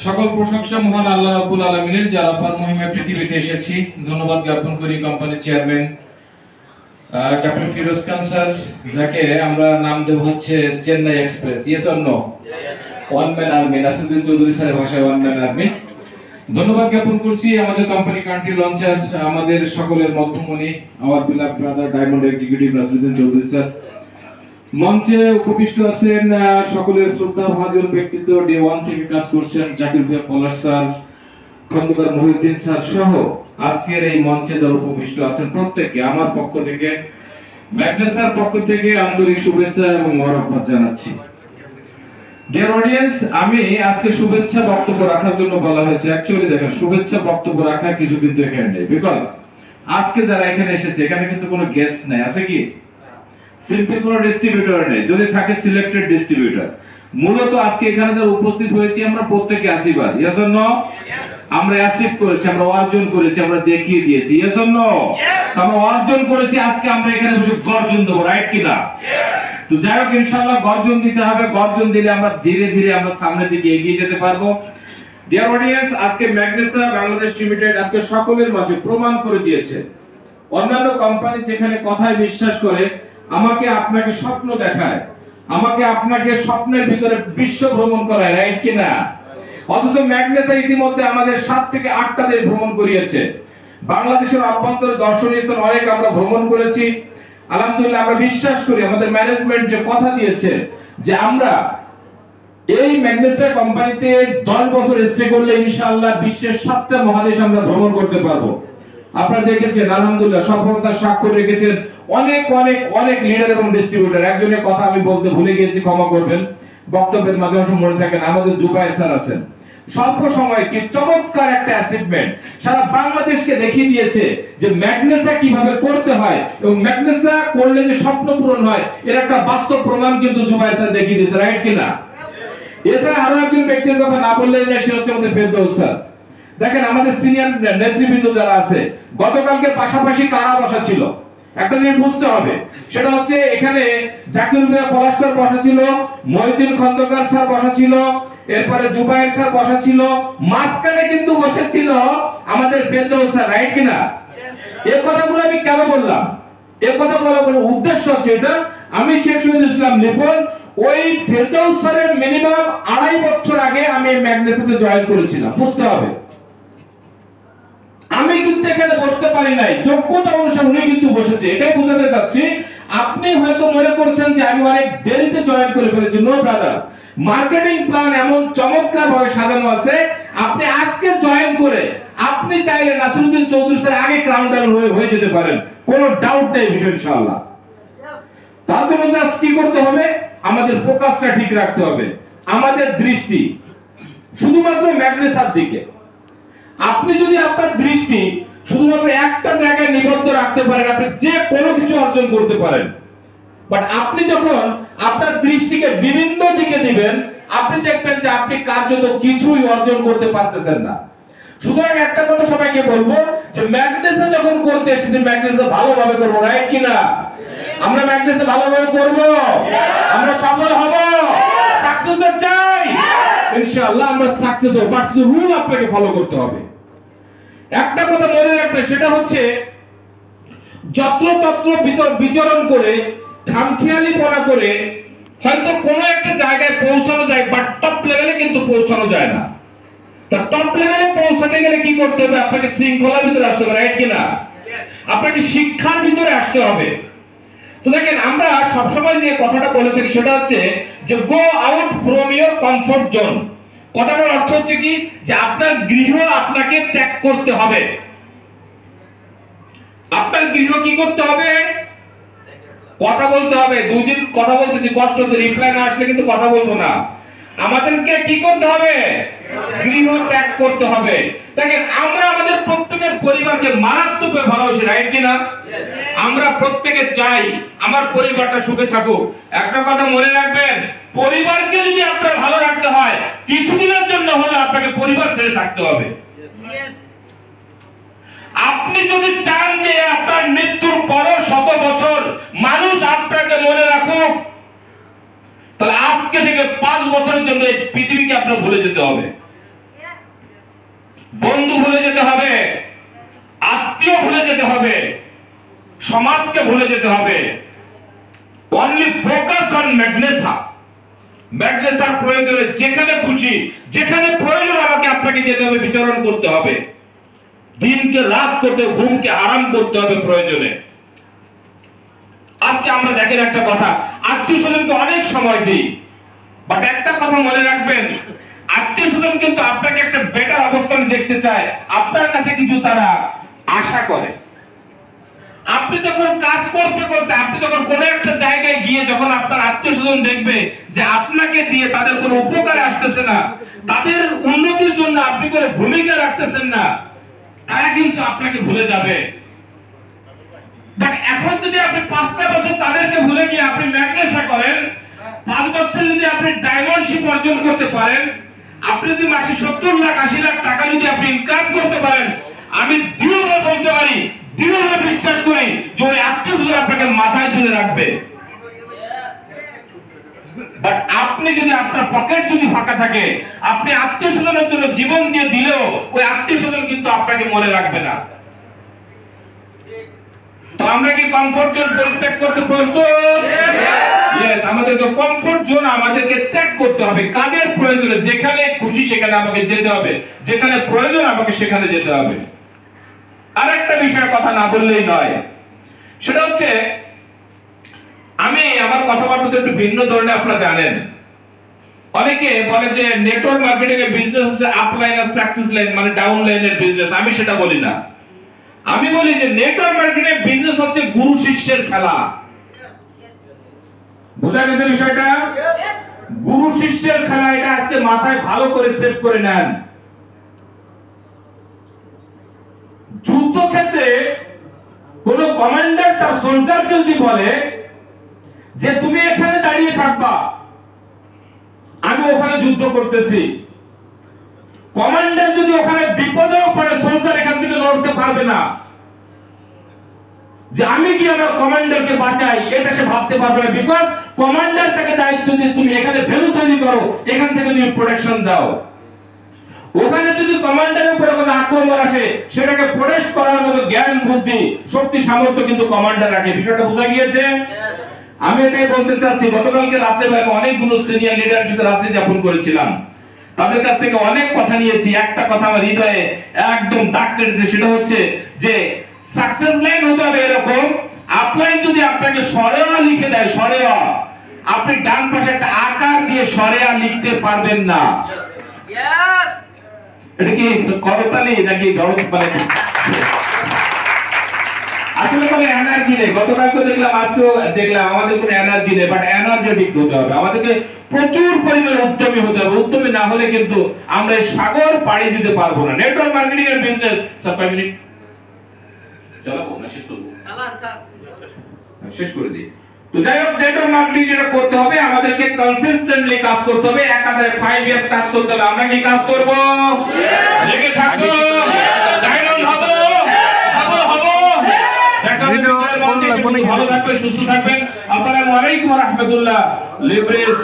সকল প্রশংসা মহান আল্লাহ রাব্বুল আলামিনের, যার অপার মহিমায় পৃথিবীতে এসেছি। ধন্যবাদ জ্ঞাপন করি কোম্পানির chairman captain Firoz Khan sir, যাকে আমরা নাম দেব হচ্ছে Chennai express. Yes or no? One man army, Nasiruddin Chowdhury স্যারের ভাষায় ওয়ান ম্যান আর্মি। ধন্যবাদ জ্ঞাপন করছি আমাদের কোম্পানি কান্ট্রি লঞ্চার, আমাদের সকলের মধ্যমণি, our beloved brother diamond executive Nasiruddin Chowdhury sir. মঞ্চে উপবিষ্ট আছেন সকলের শ্রদ্ধা ভাজন ব্যক্তিত্ব, ডে ওয়ান থেকে কাজ করছেন জাকির ভাই পলাশ স্যার, খন্দকার মহিউদ্দিন স্যার সহ আজকের এই মঞ্চে যারা উপবিষ্ট আছেন প্রত্যেককে আমার পক্ষ থেকে, ম্যাগনেসার পক্ষ থেকে আন্তরিক শুভেচ্ছা এবং মোবারকবাদ জানাচ্ছি। ডিয়ার অডিয়েন্স, আমি আজকে শুভেচ্ছা বক্তব্য রাখার জন্য বলা হয়েছে। অ্যাকচুয়ালি দেখেন, শুভেচ্ছা বক্তব্য রাখার কিছু কিন্তু এখানে নেই, বিকজ আজকে যারা এখানে এসেছে এখানে কিন্তু কোনো গেস্ট নাই, আছে কি? সিম্পল কোনো ডিস্ট্রিবিউটর নেই, যদি থাকে সিলেক্টেড ডিস্ট্রিবিউটর। মূলত আজকে এখানে যারা উপস্থিত হয়েছি আমরা প্রত্যেকে আশীর্বাদ। Yes or no? আমরা অ্যাচিভ করেছি, আমরা অর্জন করেছি, আমরা দেখিয়ে দিয়েছি। Yes or no? আমরা অর্জন করেছি, আজকে আমরা এখানে বসে গর্জন দেবো, রাইট কিনা? তো যাই হোক, ইনশাআল্লাহ গর্জন দিতে হবে। গর্জন দিলে আমরা ধীরে ধীরে আমরা সামনের দিকে এগিয়ে যেতে পারবো। ডিয়ার অডিয়েন্স, আজকে ম্যাগনেসা বাংলাদেশ লিমিটেড আজকে সকলের মাঝে প্রমাণ করে দিয়েছে, অন্যান্য কোম্পানি যেখানে কথায় বিশ্বাস করে, আমাকে আপনাকে স্বপ্ন দেখায়, আমাকে আপনাকে স্বপ্নের ভিতরে বিশ্ব ভ্রমণ করায়, রাইট কিনা? অথচ ম্যাগনেসা ইতিমধ্যে আমাদের 7 থেকে 8টা দেশ ভ্রমণ করিয়েছে। বাংলাদেশের অভ্যন্তরে দর্শনীয় স্থান অনেক আমরা ভ্রমণ করেছি। আলহামদুলিল্লাহ, আমরা বিশ্বাস করি আমাদের ম্যানেজমেন্ট যে কথা দিয়েছে যে আমরা এই ম্যাগনেসা কোম্পানিতে 10 বছর স্টে করলে ইনশাআল্লাহ বিশ্বের 7টা মহাদেশ আমরা ভ্রমণ করতে পারবো। আপনারা দেখেছেন আলহামদুলিল্লাহ সফলতার স্বাক্ষর রেখেছেন অনেক অনেক অনেক লিডার এবং ডিস্ট্রিবিউটর। একজনের কথা আমি বলতে ভুলে গিয়েছি, ক্ষমা করবেন, বক্তব্যের মাধ্যমে মনে থাকেন। আমাদের জুবায়ের স্যার আছেন, স্বল্প সময়ে কি চমৎকার একটা অ্যাচিভমেন্ট সারা বাংলাদেশকে দেখিয়ে দিয়েছে যে ম্যাগনেসা কিভাবে করতে হয় এবং ম্যাগনেসা করলে যে স্বপ্ন পূরণ হয় এর একটা বাস্তব প্রমাণ কিন্তু জুবায়ের স্যার দেখিয়ে দিয়েছে, রাইট কিনা? এছাড়া আরো একজন ব্যক্তির কথা না বললেই না, সে হচ্ছে আমাদের ফেরদৌস স্যার। দেখেন, আমাদের সিনিয়র নেতৃবৃন্দ যারা আছে গতকালকে পাশাপাশি কারা বসা ছিল, একটা জিনিস বুঝতে হবে, সেটা হচ্ছে এখানে জাকির ভাই পলাশ স্যার বসা ছিল, মহিউদ্দিন খন্দকার স্যার বসা ছিল, এরপরে জুবায়ের স্যার বসা ছিল, মাঝখানে কিন্তু বসেছিল আমাদের ফেরদৌস স্যার, রাইট কিনা? এই কথাগুলো আমি কেন বললাম? এই কথা বলার উদ্দেশ্য হচ্ছে এটা, আমি শেখ শহীদুল ইসলাম লিপন ওই ফেরদৌস স্যারের মিনিমাম 2.5 বছর আগে আমি ম্যাগনেসাতে জয়েন করেছিলাম। বুঝতে হবে, আমি কিন্তু এখানে বসতে পারি নাই, যোগ্যতা অনুসারে উনি কিন্তু বসেছে। এটাই বোঝাতে চাচ্ছি। আপনি হয়তো মনে করছেন যে আমি অনেক দেরিতে জয়েন করে ফেলেছি। নো ব্রাদার, মার্কেটিং প্ল্যান এমন চমৎকার ভাবে সাজানো আছে, আপনি আজকে জয়েন করে আপনি চাইলে নাসিরুদ্দিন চৌধুরী স্যার আগে ক্রাউন ডাউন হয়ে যেতে পারেন, কোনো ডাউট নেই বিষয় ইনশাআল্লাহ। তার জন্য জাস্ট কি করতে হবে? আমাদের ফোকাসটা ঠিক রাখতে হবে, আমাদের দৃষ্টি শুধুমাত্র ম্যাগনেসার দিকে। আপনি যদি আপনার দৃষ্টি শুধুমাত্র একটা জায়গায় নিবদ্ধ রাখতে পারেন, আপনি যে কোনো কিছু অর্জন করতে পারেন। বাট আপনি যখন আপনার দৃষ্টিকে বিভিন্ন দিকে দিবেন, আপনি দেখবেন যে আপনি কার্যত কিছুই অর্জন করতে পারতেছেন না। সুতরাং একটা কথা সবাইকে বলবো যে ম্যাগনেসা যখন করতে এসেছি, ম্যাগনেসা ভালোভাবে করবো, রাইট কিনা? আমরা ম্যাগনেসা ভালোভাবে করবো, আমরা সফল হব, সাকসেস চাই ইনশাআল্লাহ, আমরা সাকসেস হব। বাট রুল আপনাকে ফলো করতে হবে। একটা কথা মনে রাখবেন, সেটা হচ্ছে যত্রতত্র বিচরণ করে খামখেয়ালিপনা করে হয়তো কোনো একটা জায়গায় পৌঁছানো যায়, বাট টপ লেভেলে কিন্তু পৌঁছানো যায় না। তা টপ লেভেলে পৌঁছাতে গেলে কি করতে হবে? আপনাকে শৃঙ্খলার ভিতরে আসতে হবে, রাইট কিনা? আপনাকে শিক্ষার ভিতরে আসতে হবে। তো দেখেন, আমরা সবসময় যে কথাটা বলে থাকি সেটা হচ্ছে যে go out from your comfort zone. কথাটার অর্থ হচ্ছে কি, যে আপনার গৃহ আপনাকে ত্যাগ করতে হবে। আপনার গৃহ কি করতে হবে? কথা বলতে হবে। 2 দিন কথা বলতেছি, কষ্ট হচ্ছে, রিপ্লাই না আসলে কিন্তু কথা বলবো না। আমাদেরকে কি করতে হবে? গৃহ ত্যাগ করতে হবে। দেখেন, আমরা আমাদের প্রত্যেকের পরিবারকে মারাত্মকভাবে ভালোবাসি, রাইট কিনা? আমরা প্রত্যেকে চাই আমার পরিবারটা সুখে থাকুক। একটা কথা মনে রাখবেন, পরিবারকে যদি আপনার ভালো রাখতে হয়, কিছুদিনের জন্য হলে আপনাকে পরিবার ছেড়ে থাকতে হবে। আপনি যদি চান যে আপনার মৃত্যুর পরও 100 বছর মানুষ আপনাকে মনে রাখুক, তাহলে আজকে থেকে 5 বছরের পৃথিবীকে আপনার ভুলে যেতে হবে, বন্ধু ভুলে যেতে হবে, আত্মীয় ভুলে যেতে হবে, সমাজকে ভুলে যেতে হবে। অনলি ফোকাস অন ম্যাগনেসা। ম্যাগনেসার প্রয়োজনে যেখানে খুশি, যেখানে প্রয়োজন আমাকে আপনাকে যেতে হবে, বিচরণ করতে হবে, দিনকে রাত করতে, ঘুমকে আরাম করতে হবে প্রয়োজনে। আজকে আমরা দেখেন একটা কথা, আত্মীয় স্বজনকে অনেক সময় দিই, বাট একটা কথা মনে রাখবেন, আত্মীয় স্বজন কিন্তু আপনাকে একটা বেটার অবস্থানে দেখতে চায়, আপনার কাছে কিছু তারা আশা করে। আপনি যখন কাজ করতে করতে, আপনি যখন কোনো একটা জায়গায় গিয়ে যখন আপনার আত্মীয় স্বজন দেখবে যে আপনাকে দিয়ে তাদের কোনো উপকারে আসতেছে না, তাদের উন্নতির জন্য আপনি কোনো ভূমিকা রাখতেছেন না, তারা কিন্তু আপনাকে ভুলে যাবে। বাট এখন যদি আপনি 5টা বছর তাদেরকে ভুলে গিয়ে আপনি ম্যাগনেসা করেন, 5 বছর যদি আপনি ডায়মন্ডশিপ অর্জন করতে পারেন, আপনি যদি মাসে 70 লাখ 80 লাখ টাকা যদি আপনি ইনকাম করতে পারেন, আমি দৃঢ়ভাবে বলতে পারি, দৃঢ়ভাবে বিশ্বাস করি যে ওই আত্মীয় স্বজন আপনাকে মাথায় তুলে রাখবে। বাট আপনি যদি আপনার পকেট যদি ফাঁকা থাকে, আপনি আত্মীয় স্বজনের জন্য জীবন দিয়ে দিলেও ওই আত্মীয় স্বজন কিন্তু আপনাকে মনে রাখবে না। তো আমরা কি কমফোর্ট জোন পরিত্যাগ করতে প্রস্তুত? ইয়েস, আমাদেরকে কমফোর্ট জোন আমাদেরকে ত্যাগ করতে হবে। কাজের প্রয়োজনে যেখানে খুশি সেখানে আমাকে যেতে হবে, যেখানে প্রয়োজন আমাকে সেখানে যেতে হবে। আরেকটা বিষয়ের কথা না বললেই নয়, সেটা হচ্ছে আমি আমার কথাবার্তা একটু ভিন্ন ধরনের, আপনারা জানেন। অনেকে বলে যে নেটওয়ার্ক মার্কেটিং এর বিজনেস হচ্ছে আপ লাইন আর সাকসেস লাইন, মানে ডাউন লাইনের বিজনেস। আমি সেটা বলি না। আমি বলি যে নেটওয়ার্ক মার্কেটিং এর বিজনেস হচ্ছে গুরু শিষ্যের খেলা। বুঝা গেছে বিষয়টা? গুরু শিষ্যের খেলা, এটা আজকে মাথায় ভালো করে সেভ করে নেন। যুদ্ধক্ষেত্রে কোন কমান্ডার তার সোলজারকে যদি বলে যে তুমি এখানে দাঁড়িয়ে থাকবা, আমি ওখানে যুদ্ধ করতেছি, কমান্ডার যদি ওখানে বিপদেও পড়ে, সোলজার এখান থেকে লড়তে পারবে না। যে আমি কি আমার কমান্ডারকে বাঁচাই, এটা সে ভাবতে পারবে না। বিকজ কমান্ডার তাকে দায়িত্ব দিয়ে তুমি এখানে ভ্যালু তৈরি করো, এখান থেকে তুমি প্রোটেকশন দাও। ওখানে যদি কমান্ডারের উপরে কোনো আক্রমণ আসে, সেটাকে প্রোটেক্ট করার মতো জ্ঞান, বুদ্ধি, শক্তি, সামর্থ্য কিন্তু কমান্ডার রাখে। বিষয়টা বোঝা গিয়েছে? আমি এটাই বলতে চাচ্ছি, গতকালকে রাতে আমি অনেকগুলো সিনিয়র লিডারের সাথে রাত্রি যাপন করেছিলাম। তাদের কাছ থেকে অনেক কথা নিয়েছি। একটা কথা আমার হৃদয়ে একদম দাগ কেটেছে, সেটা হচ্ছে যে সাকসেস লাইন হতে হবে এরকম, আপলাইন যদি আপনাকে সরেয়া লিখে দেয়, সরেয়া, আপনি ডান পাশে একটা আকার দিয়ে সরেয়া লিখতে পারবেন না। এটা কি করতালি নাকি জড়ত? আসলে কোনো এনার্জি নেই। গতকালকে দেখলাম, আজকেও দেখলাম, আমাদের কোনো এনার্জি নেই। বাট এনার্জেটিক হতে হবে, আমাদেরকে প্রচুর পরিমাণে উদ্যমী হতে হবে। উদ্যমী না হলে কিন্তু আমরা এই সাগর পাড়ি দিতে পারবো না। নেটওয়ার্ক মার্কেটিং এর বিজনেস, স্যার 5 মিনিট চালাবো না, শেষ করবো? চালান স্যার, শেষ করে দিই। তো যাই হোক, নেটওয়ার্ক মার্কেটিং যেটা করতে হবে, আমাদেরকে কনসিস্টেন্টলি কাজ করতে হবে, একাধারে 5 ইয়ার্স কাজ করতে হবে। আমরা কি কাজ করব? লেগে থাকবো, ডায়মন্ড হব, ভালো থাকবেন, সুস্থ থাকবেন। আসসালামু আলাইকুম ওয়া রাহমাতুল্লাহ। লিব্রেস।